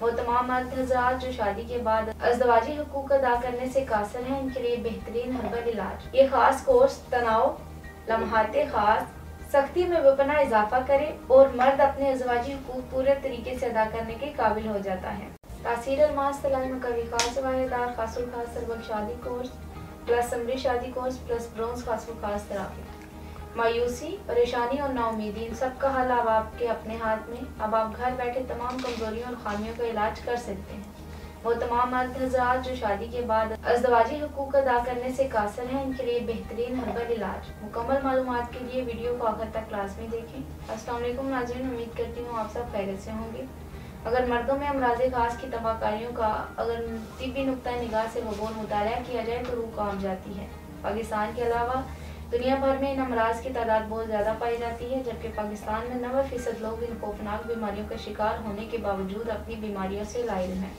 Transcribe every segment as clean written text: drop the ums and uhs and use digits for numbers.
वो तमाम मर्द हज़रात जो शादी के बाद अज़दवाजी हुकूक अदा करने से कासिर हैं, इनके लिए बेहतरीन हर्बल इलाज। ये खास कोर्स तनाव, लम्हाते खास, सख्ती में बेपनाह इजाफा करे और मर्द अपने अज़दवाजी हुकूक पूरे तरीके से अदा करने के काबिल हो जाता है। तासीर अलमास तलाई मकवी खास वाहिदार खासुल खास सरबक शादी कोर्स प्लस समरी शादी कोर्स प्लस ब्रोंज खासुल खास थेरापी। मायूसी, परेशानी और नाउमीदी, इन सब का हल अब आपके अपने हाथ में। अब आप घर बैठे तमाम कमजोरियों और खामियों का इलाज कर सकते हैं। वो तमाम मर्द हज़रात जो शादी के बाद अज़दवाजी हुकूक अदा करने से कासिर हैं, इनके लिए बेहतरीन हर्बल इलाज। मुकम्मल मालूमात के लिए वीडियो को आखिर तक लाज़मी देखें। अस्सलाम वालेकुम नाज़रीन, उम्मीद करती हूँ आप सब खैरियत से होंगे। अगर मर्दों में अमराज़े खास की तबाकारियों का अगर तिब्बी नुक्ता निगाह से बगौर मुताला किया जाए तो रूह कांप जाती है। पाकिस्तान के अलावा दुनिया भर में इन अमराज की तादाद बहुत ज़्यादा पाई जाती है, जबकि पाकिस्तान में 90% लोग इन खौफनाक बीमारियों का शिकार होने के बावजूद अपनी बीमारियों से लाइल हैं।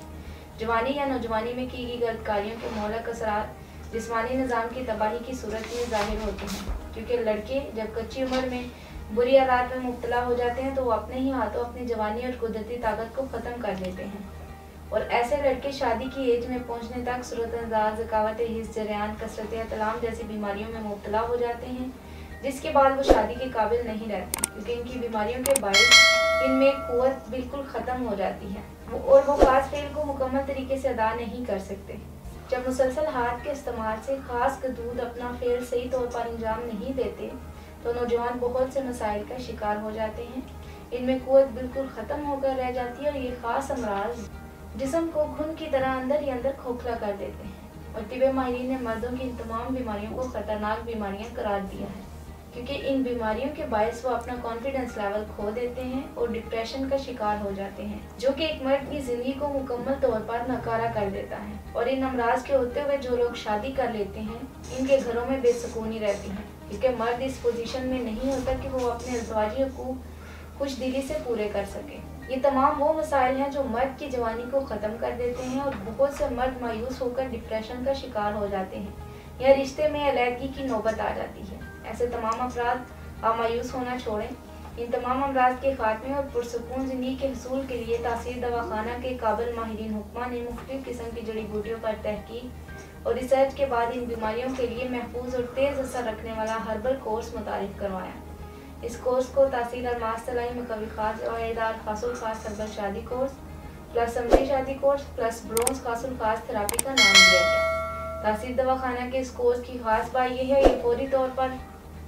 जवानी या नौजवानी में की गई गलत कार्यों के मोहलक असरात जिस्मानी निज़ाम की तबाही की सूरत में ज़ाहिर होते हैं, क्योंकि लड़के जब कच्ची उम्र में बुरी आदत में मुब्तला हो जाते हैं तो वो अपने ही हाथों अपनी जवानी और कुदरती ताकत को ख़त्म कर देते हैं। और ऐसे लड़के शादी की एज में पहुंचने तक सूरत-ए-अंदाज़, ज़कावत हिस्स, जरियान, कसरत तलाम जैसी बीमारियों में मुब्तला हो जाते हैं, जिसके बाद वो शादी के काबिल नहीं रहते, क्योंकि इनकी बीमारियों के बायस इनमें क़ुव्वत बिल्कुल ख़त्म हो जाती है और वो खास फेल को मुकम्मल तरीके से अदा नहीं कर सकते। जब मुसलसल हाथ के इस्तेमाल से खास दूध अपना फेल सही तौर पर अंजाम नहीं देते तो नौजवान बहुत से मसाइल का शिकार हो जाते हैं। इनमें क़ुव्वत बिल्कुल ख़त्म होकर रह जाती है और ये ख़ास अमराज जिस्म को घुन की तरह अंदर ही अंदर खोखला कर देते हैं। और तिब्बे माहिरीन ने मर्दों की इन तमाम बीमारियों को ख़तरनाक बीमारियां करार दिया है, क्योंकि इन बीमारियों के बायस वो अपना कॉन्फिडेंस लेवल खो देते हैं और डिप्रेशन का शिकार हो जाते हैं, जो कि एक मर्द की ज़िंदगी को मुकम्मल तौर पर नकारा कर देता है। और इन अमराज के होते हुए जो लोग शादी कर लेते हैं, इनके घरों में बेसुकूनी रहती है, क्योंकि मर्द इस पोजीशन में नहीं होता कि वो अपने अज़दवाजी हुकूक खुश दिली से पूरे कर सके। ये तमाम वो मसाइल हैं जो मर्द की जवानी को ख़त्म कर देते हैं और बहुत से मर्द मायूस होकर डिप्रेशन का शिकार हो जाते हैं या रिश्ते में अलहदगी की नौबत आ जाती है। ऐसे तमाम अफराद आप मायूस होना छोड़ें। इन तमाम अमराज के खात्मे और पुरसकून ज़िंदगी के हसूल के लिए तासीर दवाखाना के काबिल माहिरीन हुक्मा ने मुख्तलिफ किस्म की जड़ी बूटियों पर तहकीक और रिसर्च के बाद इन बीमारियों के लिए महफूज और तेज़ असर रखने वाला हर्बल कोर्स मुतारिफ करवाया। इस कोर्स को तासीर अलमास तलाई मकवी खास वाहिदार खासुल खास सरबत शादी कोर्स प्लस समरी शादी कोर्स प्लस ब्रोंज खासुल खास थेरापी का नाम दिया गया। तासीर दवाखाना के इस कोर्स की खास बात यह है, ये फौरी तौर पर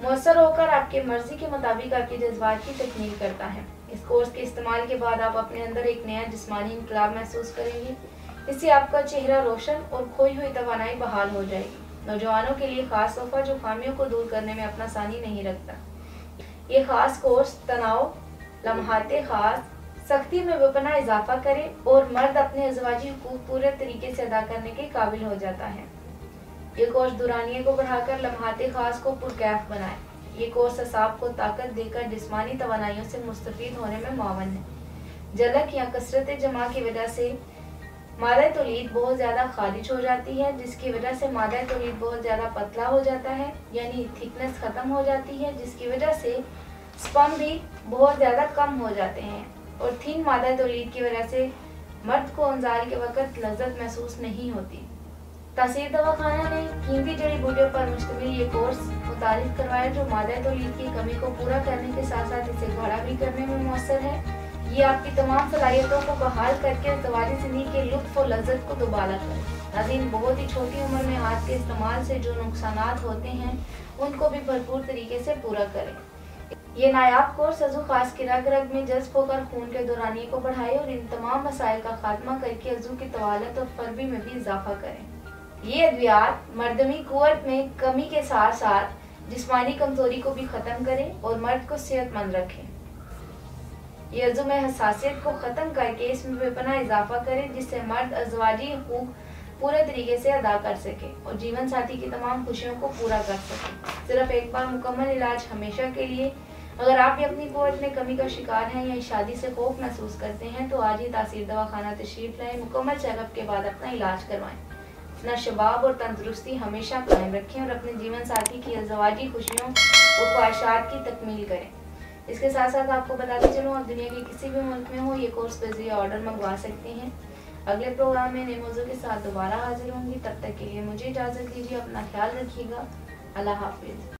मुयसर होकर आपके मर्जी के मुताबिक आपके जज्बात की तकमील करता है। इस कोर्स के इस्तेमाल के बाद आप अपने अंदर एक नया जिस्मानी इनकलाब महसूस करेंगे। इससे आपका चेहरा रोशन और खोई हुई तवानाई बहाल हो जाएगी। नौजवानों के लिए खास तोहफा जो खामियों को दूर करने में अपना सानी नहीं रखता। ये खास कोर्स तनाव, लम्हाते खास, सख्ती में बेपनाह इजाफा करे और मर्द अपने अज़दवाजी हुकूक पूरे तरीके से अदा करने के काबिल हो जाता है। ये कोर्स दुरानिये को बढ़ाकर लम्हाते खास को पुरकैफ बनाए। ये कोर्स असाब को ताकत देकर जिस्मानी तवानाइयों से मुस्तफीद होने में मुआवन है। जलक या कसरत जमा की वजह से मादा तौलीद बहुत ज़्यादा खारिज हो जाती है, जिसकी वजह से मादा तौलीद बहुत ज़्यादा पतला हो जाता है, यानी थिकनेस ख़त्म हो जाती है, जिसकी वजह से स्पर्म भी बहुत ज़्यादा कम हो जाते हैं। और थिन मादा तौलीद की वजह से मर्द को इंजाल के वक़्त लज्जत महसूस नहीं होती। तासीर दवाखाना ने कीमती जड़ी बूटियों पर मुश्तमिल ये कोर्स मुतारिफ करवाया, जो मादा तौलीद की कमी को पूरा करने के साथ साथ इसे गाढ़ा भी करने में मुयस्सर है। ये आपकी तमाम सलाहियतों को बहाल करके अज़दवाजी ज़िंदगी के लुत्फ़ और लज्जत को दोबारा करे। नाज़रीन, बहुत ही छोटी उम्र में हाथ के इस्तेमाल से जो नुकसानात होते हैं उनको भी भरपूर तरीके से पूरा करें। ये नायाब कोर्स अज़ू खास की रग रग में जज्ब होकर खून के दौरानिये को बढ़ाए और इन तमाम मसाइल का खात्मा करके अज़ू की तवालत और फरबी में भी इजाफा करें। ये अद्वियात मर्दमी क़ुव्वत में कमी के साथ साथ जिस्मानी कमजोरी को भी ख़त्म करें और मर्द को सेहतमंद रखें। ये अज़ू में हसासियत को ख़त्म करके इसमें बेपनाह इजाफा करें, जिससे मर्द अज़दवाजी हुकूक पूरे तरीके से अदा कर सके और जीवन साथी की तमाम खुशियों को पूरा कर सके। सिर्फ एक बार मुकम्मल इलाज हमेशा के लिए। अगर आप भी अपनी क़ुव्वत में कमी का शिकार हैं या शादी से खौफ महसूस करते हैं तो आज ही तासीर दवाखाना तशरीफ लाएं। मुकम्मल चेकअप के बाद अपना इलाज करवाएं। अपना शबाब और तंदुरुस्ती हमेशा कायम रखें और अपने जीवन साथी की अज़दवाजी खुशियों और ख्वाहिशात की तकमील करें। اس کے ساتھ ساتھ آپ کو بتاتے چلوں آپ دنیا کے کسی بھی ملک میں ہو یہ کورس بذریعہ آرڈر منگوا سکتے ہیں۔ اگلے پروگرام میں نئے موضوع کے ساتھ دوبارہ حاضر ہوں گی، تب تک کے لیے مجھے اجازت دیجیے، اپنا خیال رکھیے گا، اللہ حافظ۔